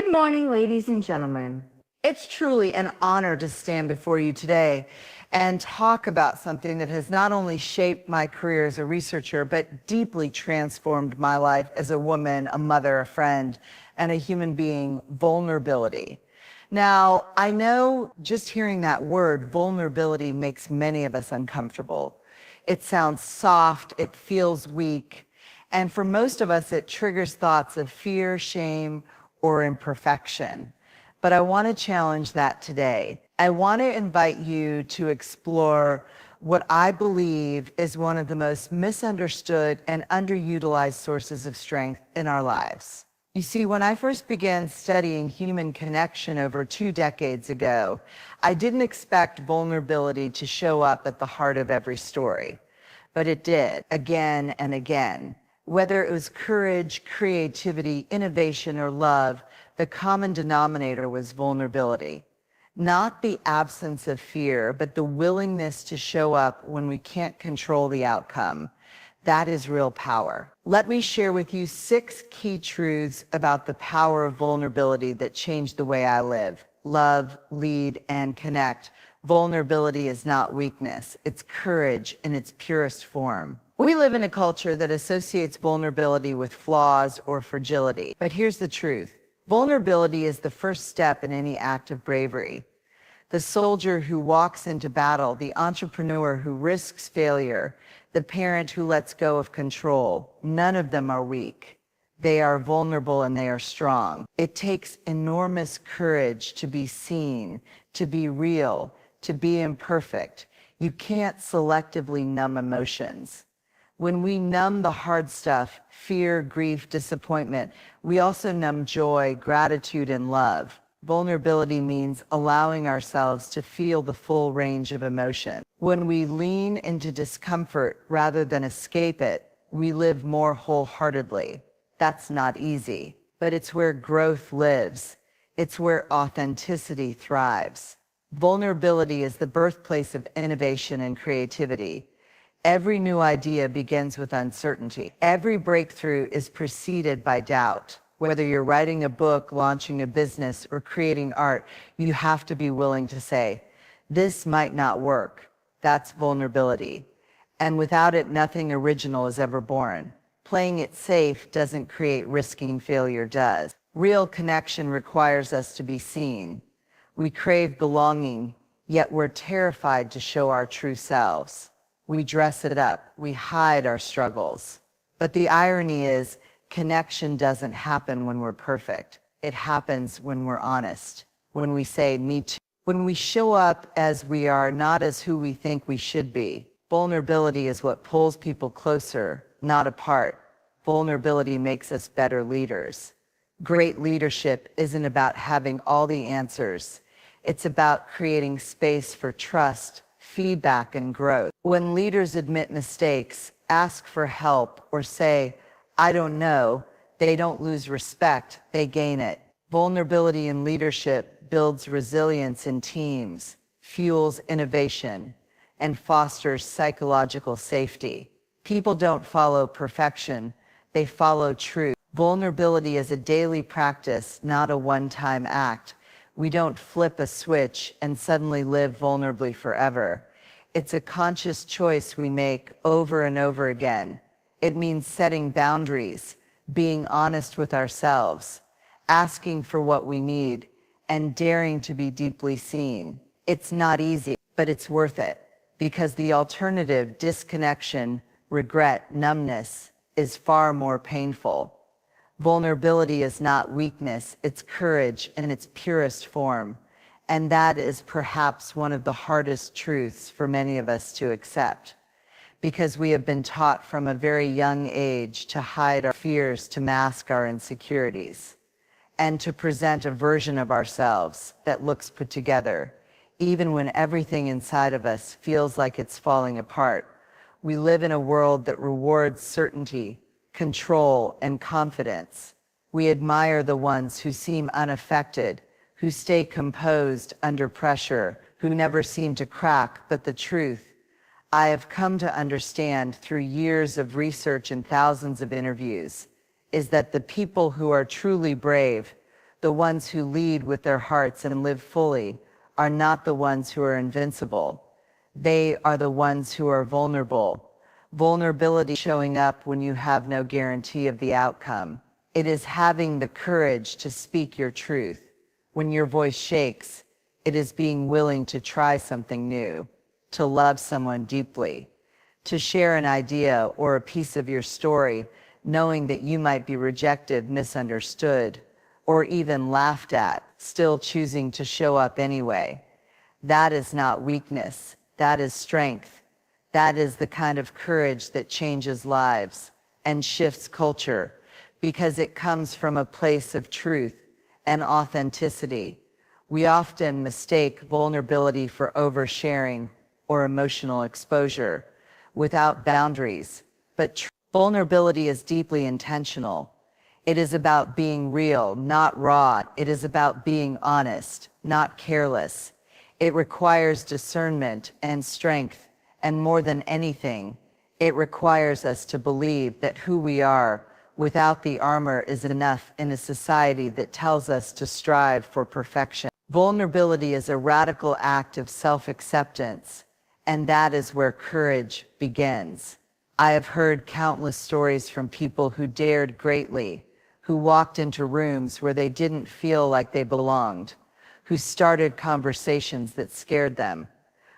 Good morning, ladies and gentlemen. It's truly an honor to stand before you today and talk about something that has not only shaped my career as a researcher, but deeply transformed my life as a woman, a mother, a friend, and a human being: vulnerability. Now, I know just hearing that word, vulnerability, makes many of us uncomfortable. It sounds soft, it feels weak, and for most of us, it triggers thoughts of fear, shame, or imperfection. But I want to challenge that today. I want to invite you to explore what I believe is one of the most misunderstood and underutilized sources of strength in our lives. You see, when I first began studying human connection over 2 decades ago, I didn't expect vulnerability to show up at the heart of every story. But it did, again and again. Whether it was courage, creativity, innovation, or love, the common denominator was vulnerability. Not the absence of fear, but the willingness to show up when we can't control the outcome. That is real power. Let me share with you 6 key truths about the power of vulnerability that changed the way I live, love, lead, and connect. Vulnerability is not weakness, it's courage in its purest form. We live in a culture that associates vulnerability with flaws or fragility. But here's the truth. Vulnerability is the first step in any act of bravery. The soldier who walks into battle, the entrepreneur who risks failure, the parent who lets go of control, none of them are weak. They are vulnerable and they are strong. It takes enormous courage to be seen, to be real, to be imperfect. You can't selectively numb emotions. When we numb the hard stuff, fear, grief, disappointment, we also numb joy, gratitude, and love. Vulnerability means allowing ourselves to feel the full range of emotion. When we lean into discomfort rather than escape it, we live more wholeheartedly. That's not easy, but it's where growth lives. It's where authenticity thrives. Vulnerability is the birthplace of innovation and creativity. Every new idea begins with uncertainty. Every breakthrough is preceded by doubt. Whether you're writing a book, launching a business, or creating art, you have to be willing to say, this might not work. That's vulnerability. And without it, nothing original is ever born. Playing it safe doesn't create risking failure, does. Real connection requires us to be seen. We crave belonging, yet we're terrified to show our true selves. We dress it up, we hide our struggles. But the irony is, connection doesn't happen when we're perfect. It happens when we're honest, when we say, me too. When we show up as we are, not as who we think we should be. Vulnerability is what pulls people closer, not apart. Vulnerability makes us better leaders. Great leadership isn't about having all the answers. It's about creating space for trust, feedback, and growth. When leaders admit mistakes, ask for help, or say, I don't know, they don't lose respect, they gain it. Vulnerability in leadership builds resilience in teams, fuels innovation, and fosters psychological safety. People don't follow perfection, they follow truth. Vulnerability is a daily practice, not a one-time act. We don't flip a switch and suddenly live vulnerably forever. It's a conscious choice we make over and over again. It means setting boundaries, being honest with ourselves, asking for what we need, and daring to be deeply seen. It's not easy, but it's worth it, because the alternative, disconnection, regret, numbness, is far more painful. Vulnerability is not weakness, it's courage in its purest form. And that is perhaps one of the hardest truths for many of us to accept, because we have been taught from a very young age to hide our fears, to mask our insecurities, and to present a version of ourselves that looks put together, even when everything inside of us feels like it's falling apart. We live in a world that rewards certainty, control, and confidence. We admire the ones who seem unaffected, who stay composed under pressure, who never seem to crack. But the truth, I have come to understand through years of research and thousands of interviews, is that the people who are truly brave, The ones who lead with their hearts and live fully are not the ones who are invincible. They are the ones who are vulnerable. Vulnerability showing up when you have no guarantee of the outcome. It is having the courage to speak your truth. When your voice shakes, it is being willing to try something new, to love someone deeply, to share an idea or a piece of your story, knowing that you might be rejected, misunderstood, or even laughed at, still choosing to show up anyway. That is not weakness. That is strength. That is the kind of courage that changes lives and shifts culture, because it comes from a place of truth and authenticity. We often mistake vulnerability for oversharing or emotional exposure without boundaries, but vulnerability is deeply intentional. It is about being real, not raw. It is about being honest, not careless. It requires discernment and strength, and more than anything, it requires us to believe that who we are without the armor is enough in a society that tells us to strive for perfection. Vulnerability is a radical act of self-acceptance, and that is where courage begins. I have heard countless stories from people who dared greatly, who walked into rooms where they didn't feel like they belonged, who started conversations that scared them,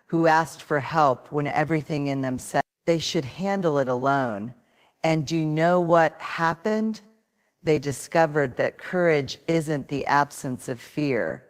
who asked for help when everything in them said they should handle it alone. And do you know what happened? They discovered that courage isn't the absence of fear.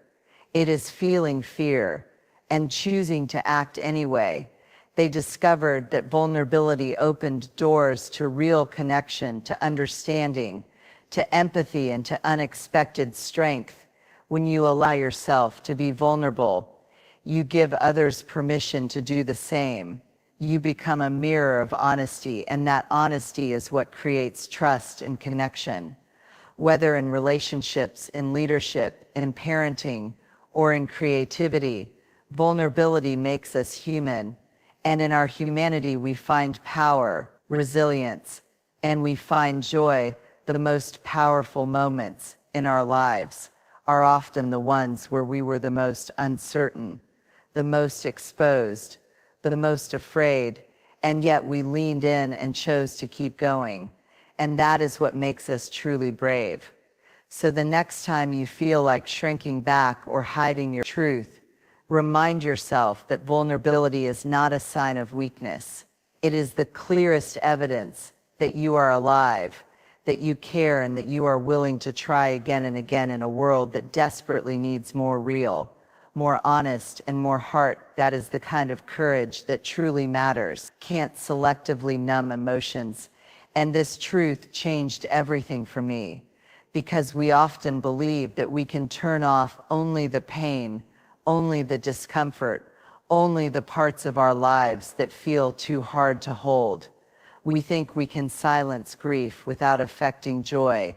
It is feeling fear and choosing to act anyway. They discovered that vulnerability opened doors to real connection, to understanding, to empathy, and to unexpected strength. When you allow yourself to be vulnerable, you give others permission to do the same. You become a mirror of honesty, and that honesty is what creates trust and connection. Whether in relationships, in leadership, in parenting, or in creativity, vulnerability makes us human. And in our humanity, we find power, resilience, and we find joy. The most powerful moments in our lives are often the ones where we were the most uncertain, the most exposed, the most afraid, and yet we leaned in and chose to keep going. And that is what makes us truly brave. So the next time you feel like shrinking back or hiding your truth, remind yourself that vulnerability is not a sign of weakness. It is the clearest evidence that you are alive, that you care, and that you are willing to try again and again in a world that desperately needs more real, more honest, and more heart. That is the kind of courage that truly matters. Can't selectively numb emotions. And this truth changed everything for me, because we often believe that we can turn off only the pain, only the discomfort, only the parts of our lives that feel too hard to hold. We think we can silence grief without affecting joy,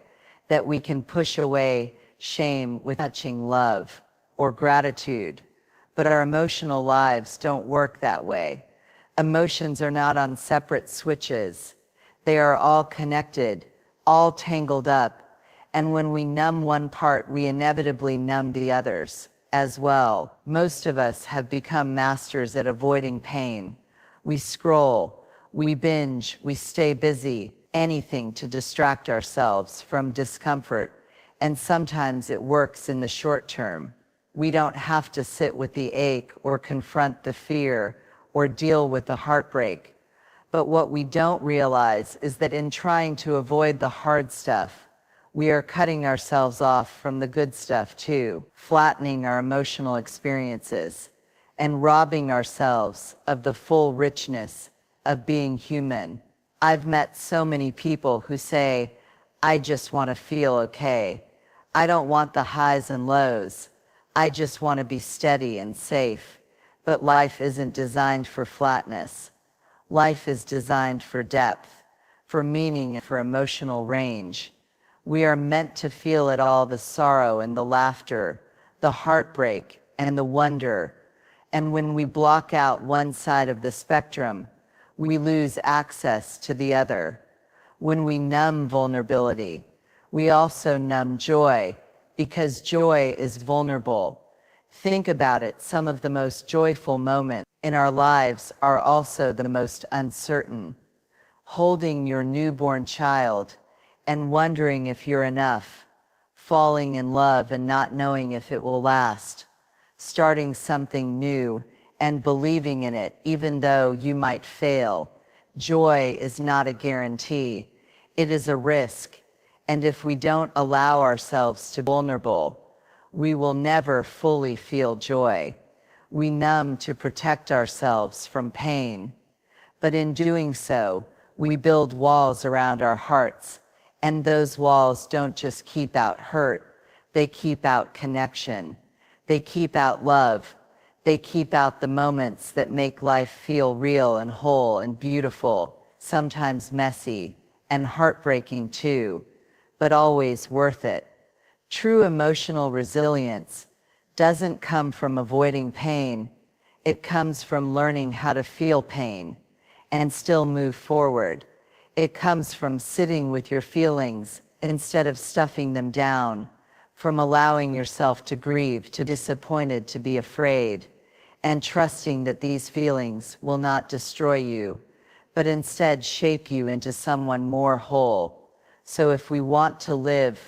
that we can push away shame without touching love or gratitude. But our emotional lives don't work that way. Emotions are not on separate switches. They are all connected, all tangled up. And when we numb one part, we inevitably numb the others as well. Most of us have become masters at avoiding pain. We scroll, we binge, we stay busy, anything to distract ourselves from discomfort. And sometimes it works in the short term. We don't have to sit with the ache or confront the fear or deal with the heartbreak. But what we don't realize is that in trying to avoid the hard stuff, we are cutting ourselves off from the good stuff too, flattening our emotional experiences and robbing ourselves of the full richness of being human. I've met so many people who say, I just want to feel okay. I don't want the highs and lows. I just want to be steady and safe. But life isn't designed for flatness. Life is designed for depth, for meaning, and for emotional range. We are meant to feel it all, the sorrow and the laughter, the heartbreak and the wonder. And when we block out one side of the spectrum, we lose access to the other. When we numb vulnerability, we also numb joy, because joy is vulnerable. Think about it. Some of the most joyful moments in our lives are also the most uncertain. Holding your newborn child and wondering if you're enough, falling in love and not knowing if it will last, starting something new and believing in it even though you might fail. Joy is not a guarantee. It is a risk. And if we don't allow ourselves to be vulnerable, we will never fully feel joy. We numb to protect ourselves from pain. But in doing so, we build walls around our hearts. And those walls don't just keep out hurt, they keep out connection. They keep out love. They keep out the moments that make life feel real and whole and beautiful, sometimes messy and heartbreaking too, but always worth it. True emotional resilience doesn't come from avoiding pain. It comes from learning how to feel pain and still move forward. It comes from sitting with your feelings instead of stuffing them down, from allowing yourself to grieve, to be disappointed, to be afraid, and trusting that these feelings will not destroy you, but instead shape you into someone more whole. So if we want to live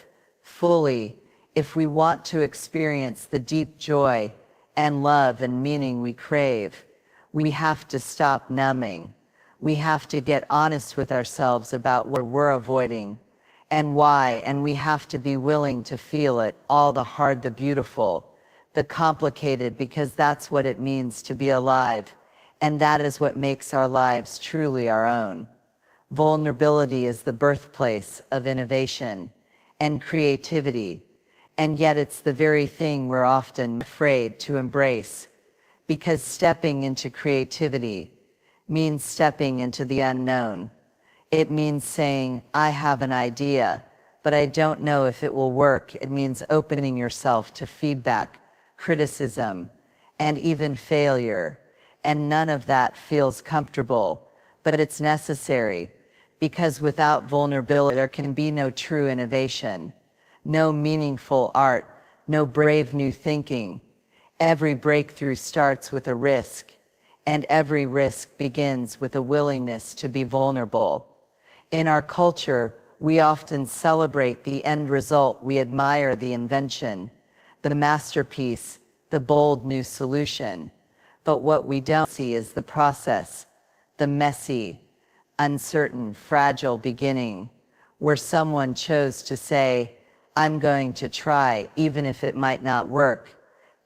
fully, if we want to experience the deep joy and love and meaning we crave, we have to stop numbing. We have to get honest with ourselves about what we're avoiding and why, and we have to be willing to feel it, all, the hard, the beautiful, the complicated, because that's what it means to be alive, and that is what makes our lives truly our own. Vulnerability is the birthplace of innovation and creativity, and yet it's the very thing we're often afraid to embrace, because stepping into creativity means stepping into the unknown. It means saying, I have an idea, but I don't know if it will work. It means opening yourself to feedback, criticism, and even failure. And none of that feels comfortable, but it's necessary, because without vulnerability, there can be no true innovation, no meaningful art, no brave new thinking. Every breakthrough starts with a risk, and every risk begins with a willingness to be vulnerable. In our culture, we often celebrate the end result. We admire the invention, the masterpiece, the bold new solution. But what we don't see is the process, the messy, uncertain, fragile beginning, where someone chose to say, I'm going to try, even if it might not work.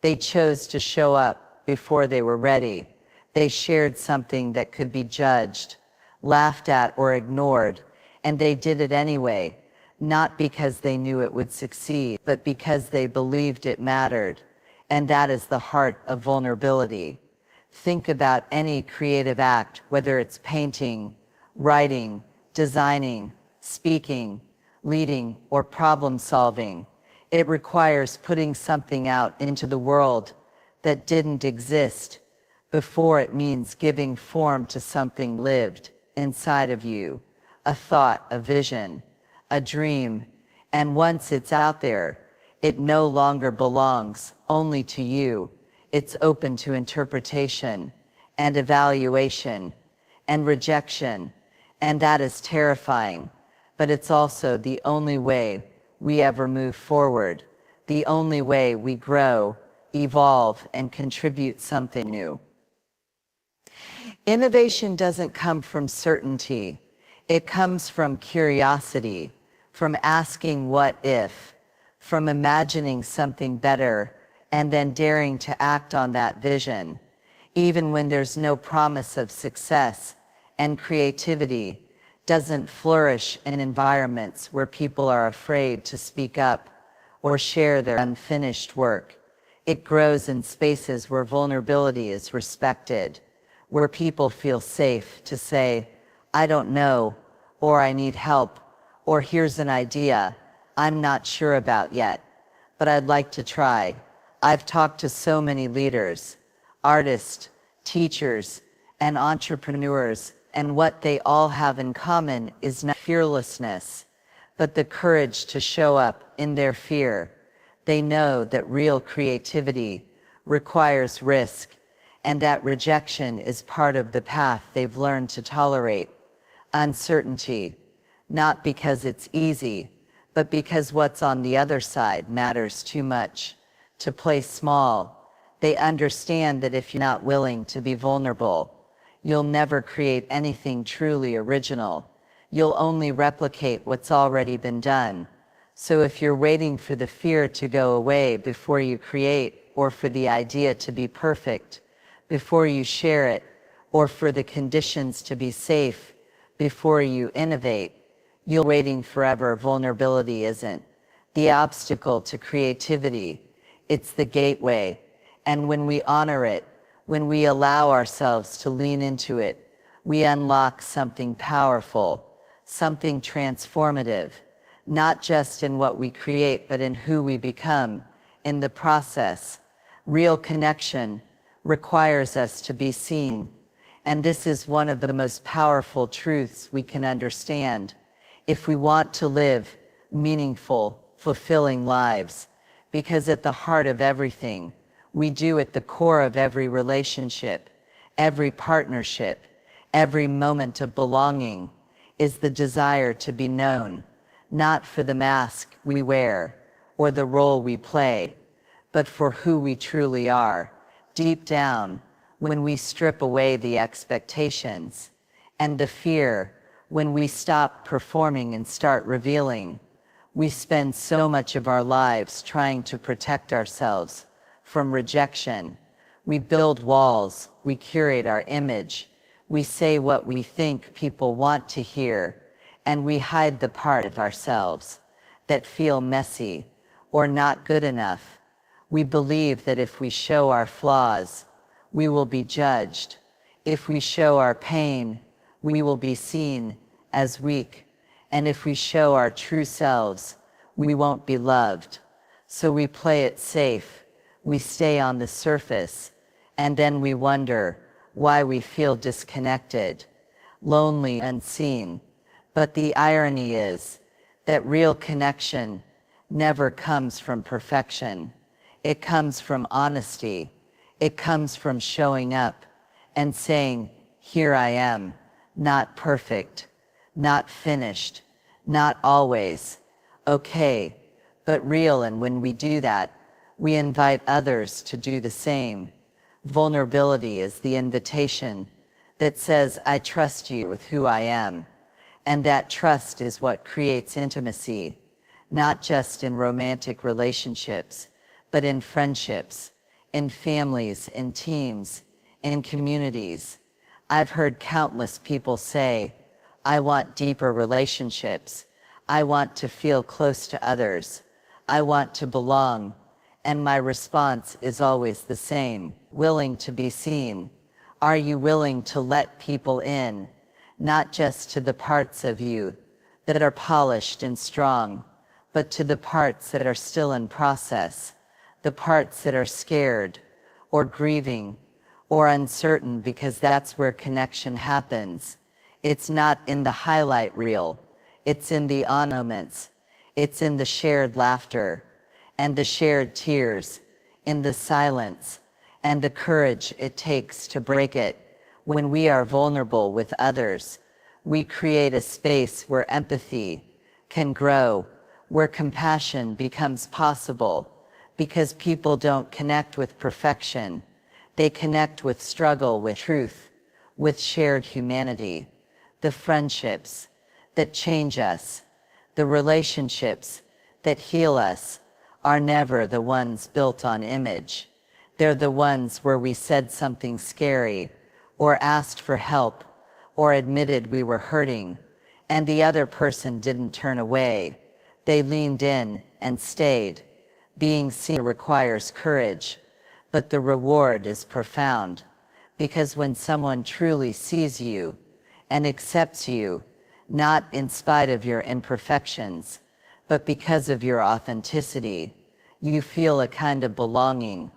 They chose to show up before they were ready. They shared something that could be judged, laughed at, or ignored, and they did it anyway, not because they knew it would succeed, but because they believed it mattered. And that is the heart of vulnerability. Think about any creative act, whether it's painting, writing, designing, speaking, leading, or problem solving. It requires putting something out into the world that didn't exist before. It means giving form to something lived inside of you, a thought, a vision, a dream. And once it's out there, it no longer belongs only to you. It's open to interpretation and evaluation and rejection. And that is terrifying, but it's also the only way we ever move forward, the only way we grow, evolve, and contribute something new. Innovation doesn't come from certainty. It comes from curiosity, from asking what if, from imagining something better, and then daring to act on that vision, even when there's no promise of success. And creativity doesn't flourish in environments where people are afraid to speak up or share their unfinished work. It grows in spaces where vulnerability is respected, where people feel safe to say, I don't know, or I need help, or here's an idea I'm not sure about yet, but I'd like to try. I've talked to so many leaders, artists, teachers, and entrepreneurs, and what they all have in common is not fearlessness, but the courage to show up in their fear, They know that real creativity requires risk, and that rejection is part of the path they've learned to tolerate. Uncertainty, not because it's easy, but because what's on the other side matters too much to play small. They understand that if you're not willing to be vulnerable, you'll never create anything truly original. You'll only replicate what's already been done. So if you're waiting for the fear to go away before you create, or for the idea to be perfect before you share it, or for the conditions to be safe before you innovate, you're waiting forever. Vulnerability isn't the obstacle to creativity, it's the gateway. And when we honor it, when we allow ourselves to lean into it, we unlock something powerful, something transformative, not just in what we create, but in who we become in the process. Real connection requires us to be seen, and this is one of the most powerful truths we can understand if we want to live meaningful, fulfilling lives. Because at the heart of everything we do, at the core of every relationship, every partnership, every moment of belonging, is the desire to be known, not for the mask we wear or the role we play, but for who we truly are. Deep down, when we strip away the expectations and the fear, when we stop performing and start revealing, we spend so much of our lives trying to protect ourselves from rejection. We build walls, we curate our image, we say what we think people want to hear, and we hide the part of ourselves that feel messy or not good enough. We believe that if we show our flaws, we will be judged. If we show our pain, we will be seen as weak. And if we show our true selves, we won't be loved. So we play it safe, we stay on the surface, and then we wonder why we feel disconnected, lonely, unseen. But the irony is that real connection never comes from perfection. It comes from honesty. It comes from showing up and saying, here I am, not perfect, not finished, not always okay, but real. And when we do that, we invite others to do the same. Vulnerability is the invitation that says, I trust you with who I am. And that trust is what creates intimacy, not just in romantic relationships, but in friendships, in families, in teams, in communities. I've heard countless people say, I want deeper relationships. I want to feel close to others. I want to belong. And my response is always the same: willing to be seen. Are you willing to let people in, not just to the parts of you that are polished and strong, but to the parts that are still in process, the parts that are scared or grieving or uncertain? Because that's where connection happens. It's not in the highlight reel. It's in the moments. It's in the shared laughter and the shared tears, in the silence and the courage it takes to break it. When we are vulnerable with others, we create a space where empathy can grow, where compassion becomes possible, because people don't connect with perfection. They connect with struggle, with truth, with shared humanity. The friendships that change us, the relationships that heal us, are never the ones built on image. They're the ones where we said something scary, or asked for help, or admitted we were hurting, and the other person didn't turn away. They leaned in and stayed. Being seen requires courage, but the reward is profound, because when someone truly sees you and accepts you, not in spite of your imperfections, but because of your authenticity, you feel a kind of belonging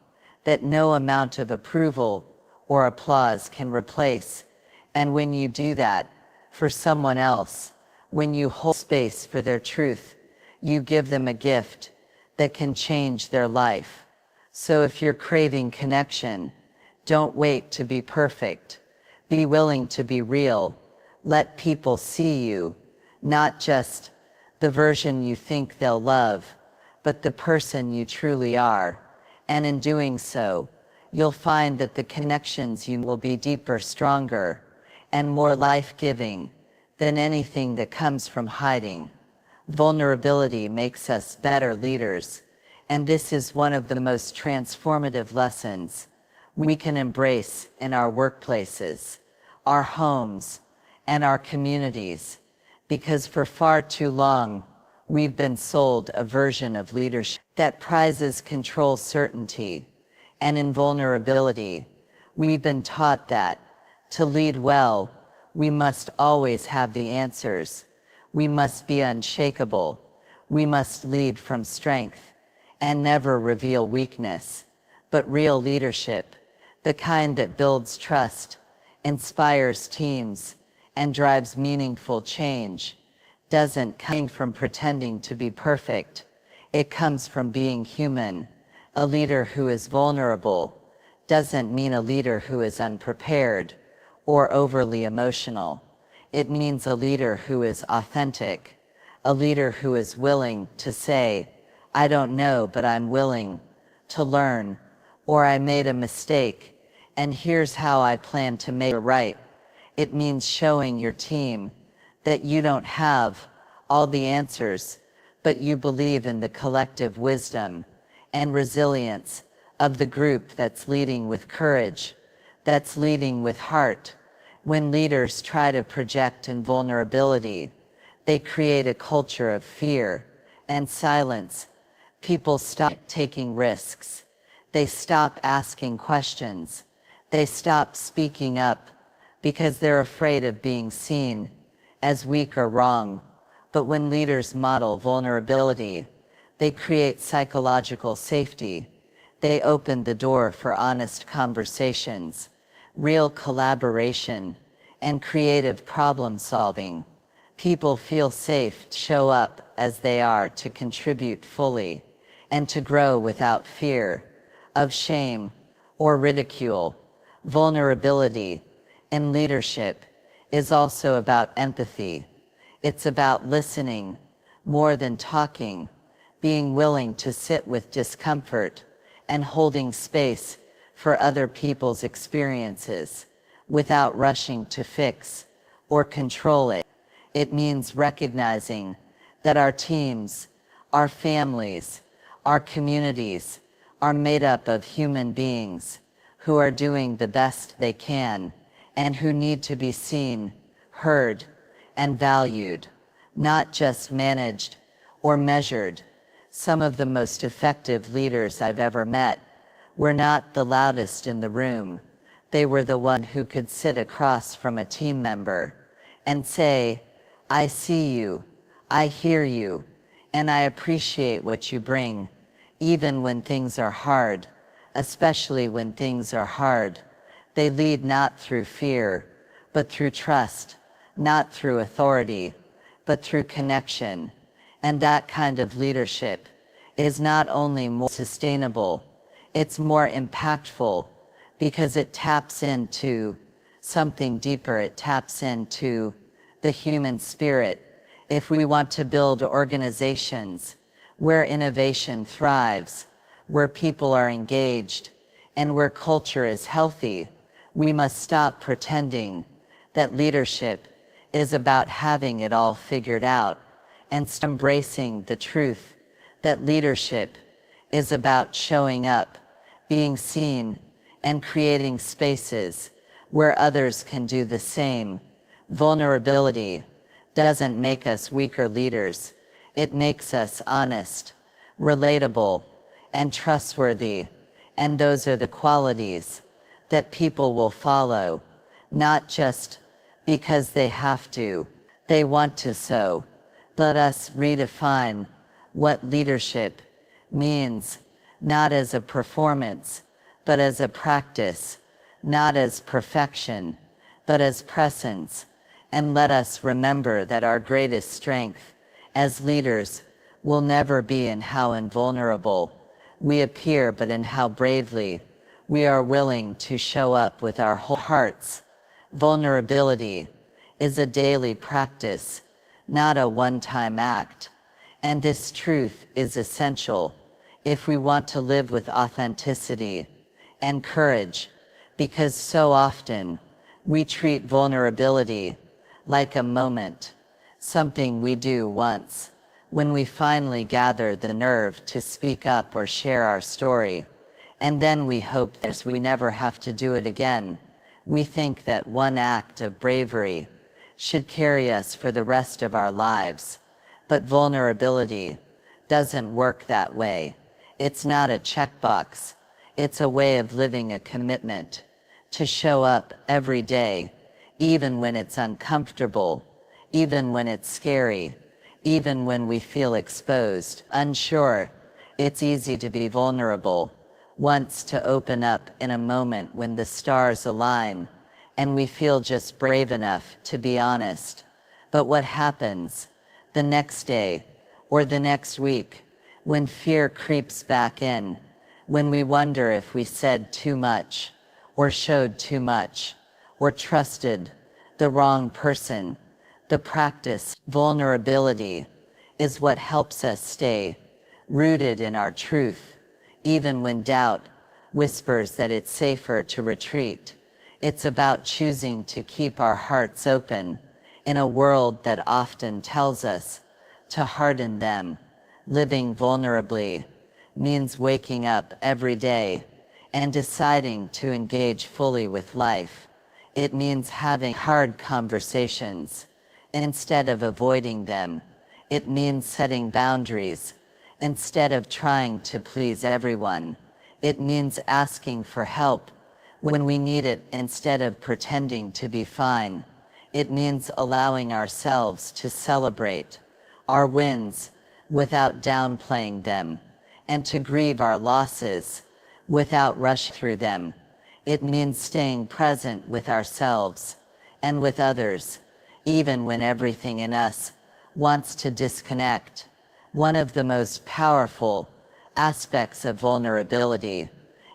that no amount of approval or applause can replace. And when you do that for someone else, when you hold space for their truth, you give them a gift that can change their life. So if you're craving connection, don't wait to be perfect. Be willing to be real. Let people see you, not just the version you think they'll love, but the person you truly are. And in doing so, you'll find that the connections you will be deeper, stronger, and more life-giving than anything that comes from hiding. Vulnerability makes us better leaders, and this is one of the most transformative lessons we can embrace in our workplaces, our homes, and our communities, because for far too long, we've been sold a version of leadership that prizes control, certainty, and invulnerability. We've been taught that to lead well, we must always have the answers. We must be unshakable. We must lead from strength and never reveal weakness. But real leadership, the kind that builds trust, inspires teams, and drives meaningful change, doesn't come from pretending to be perfect. It comes from being human. A leader who is vulnerable doesn't mean a leader who is unprepared or overly emotional. It means a leader who is authentic, a leader who is willing to say, I don't know, but I'm willing to learn, or I made a mistake, and here's how I plan to make it right. It means showing your team that you don't have all the answers, but you believe in the collective wisdom and resilience of the group that's leading with courage, that's leading with heart. When leaders try to project invulnerability, they create a culture of fear and silence. People stop taking risks. They stop asking questions. They stop speaking up because they're afraid of being seen as weak or wrong. But when leaders model vulnerability, they create psychological safety. They open the door for honest conversations, real collaboration, and creative problem solving. People feel safe to show up as they are, to contribute fully, and to grow without fear of shame or ridicule. Vulnerability in leadership is also about empathy. It's about listening more than talking, being willing to sit with discomfort, and holding space for other people's experiences without rushing to fix or control it. It means recognizing that our teams, our families, our communities are made up of human beings who are doing the best they can and who need to be seen, heard, and valued, not just managed or measured. Some of the most effective leaders I've ever met were not the loudest in the room. They were the one who could sit across from a team member and say, I see you, I hear you, and I appreciate what you bring, even when things are hard, especially when things are hard. They lead not through fear, but through trust, not through authority, but through connection. And that kind of leadership is not only more sustainable, it's more impactful because it taps into something deeper. It taps into the human spirit. If we want to build organizations where innovation thrives, where people are engaged, and where culture is healthy, we must stop pretending that leadership is about having it all figured out and embracing the truth that leadership is about showing up, being seen, and creating spaces where others can do the same. Vulnerability doesn't make us weaker leaders. It makes us honest, relatable, and trustworthy. And those are the qualities that people will follow, not just because they have to, they want to. So let us redefine what leadership means, not as a performance, but as a practice, not as perfection, but as presence. And let us remember that our greatest strength as leaders will never be in how invulnerable we appear, but in how bravely we are willing to show up with our whole hearts. Vulnerability is a daily practice, not a one-time act. And this truth is essential if we want to live with authenticity and courage, because so often we treat vulnerability like a moment, something we do once, when we finally gather the nerve to speak up or share our story. And then we hope that we never have to do it again. We think that one act of bravery should carry us for the rest of our lives. But vulnerability doesn't work that way. It's not a checkbox. It's a way of living, a commitment to show up every day, even when it's uncomfortable, even when it's scary, even when we feel exposed, unsure. It's easy to be vulnerable, once to open up in a moment when the stars align and we feel just brave enough to be honest. But what happens the next day or the next week when fear creeps back in, when we wonder if we said too much or showed too much or trusted the wrong person? The practice, vulnerability, is what helps us stay rooted in our truth, even when doubt whispers that it's safer to retreat. It's about choosing to keep our hearts open in a world that often tells us to harden them. Living vulnerably means waking up every day and deciding to engage fully with life. It means having hard conversations instead of avoiding them. It means setting boundaries instead of trying to please everyone. It means asking for help when we need it instead of pretending to be fine. It means allowing ourselves to celebrate our wins without downplaying them, and to grieve our losses without rushing through them. It means staying present with ourselves and with others, even when everything in us wants to disconnect. One of the most powerful aspects of vulnerability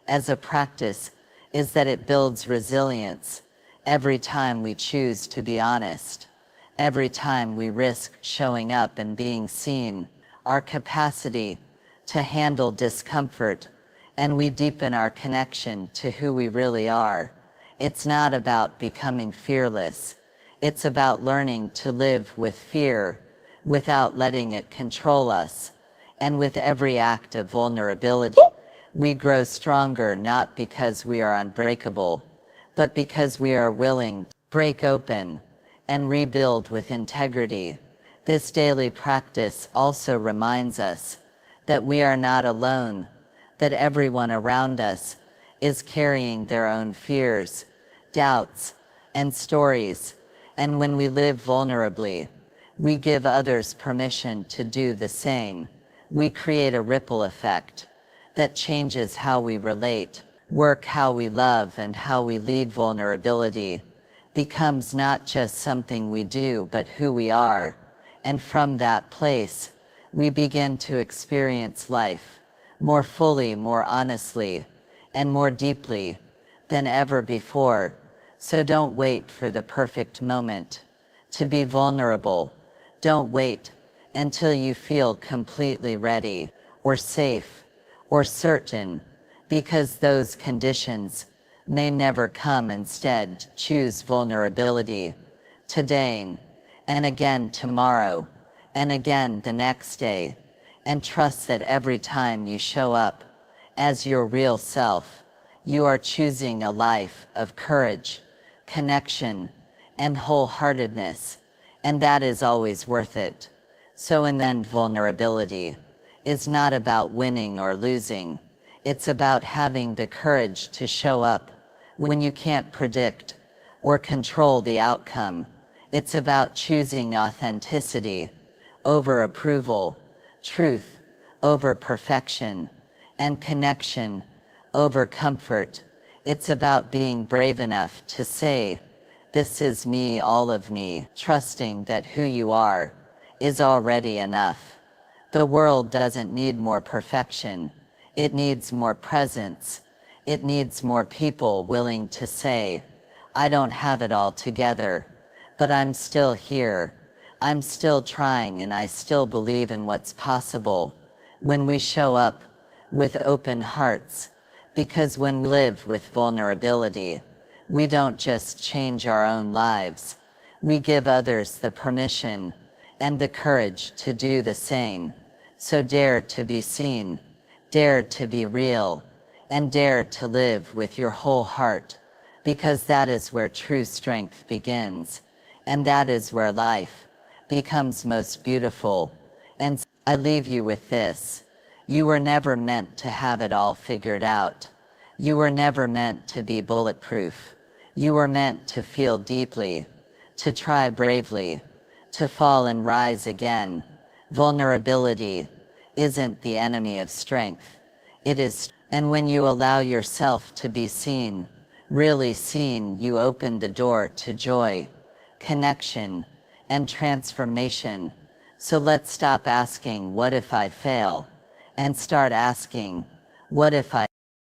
as a practice is that it builds resilience. Every time we choose to be honest, every time we risk showing up and being seen, our capacity to handle discomfort, and we deepen our connection to who we really are. It's not about becoming fearless. It's about learning to live with fear without letting it control us. And with every act of vulnerability, we grow stronger, not because we are unbreakable, but because we are willing to break open and rebuild with integrity. This daily practice also reminds us that we are not alone, that everyone around us is carrying their own fears, doubts, and stories. And when we live vulnerably, we give others permission to do the same. We create a ripple effect that changes how we relate, work, how we love, and how we lead. Vulnerability becomes not just something we do, but who we are. And from that place, we begin to experience life more fully, more honestly, and more deeply than ever before. So don't wait for the perfect moment to be vulnerable. Don't wait until you feel completely ready, or safe, or certain, because those conditions may never come. Instead, choose vulnerability today, and again tomorrow, and again the next day, and trust that every time you show up as your real self, you are choosing a life of courage, connection, and wholeheartedness, and that is always worth it. So in the end, vulnerability is not about winning or losing. It's about having the courage to show up when you can't predict or control the outcome. It's about choosing authenticity over approval, truth over perfection, and connection over comfort. It's about being brave enough to say, "This is me, all of me," trusting that who you are is already enough. The world doesn't need more perfection. It needs more presence. It needs more people willing to say, I don't have it all together, but I'm still here. I'm still trying and I still believe in what's possible. When we show up with open hearts, because when we live with vulnerability, we don't just change our own lives, we give others the permission and the courage to do the same. So dare to be seen, dare to be real, and dare to live with your whole heart, because that is where true strength begins, and that is where life becomes most beautiful. And I leave you with this. You were never meant to have it all figured out. You were never meant to be bulletproof. You were meant to feel deeply, to try bravely, to fall and rise again. Vulnerability isn't the enemy of strength. It is, and when you allow yourself to be seen, really seen, you open the door to joy, connection, and transformation. So let's stop asking, what if I fail? And start asking, what if I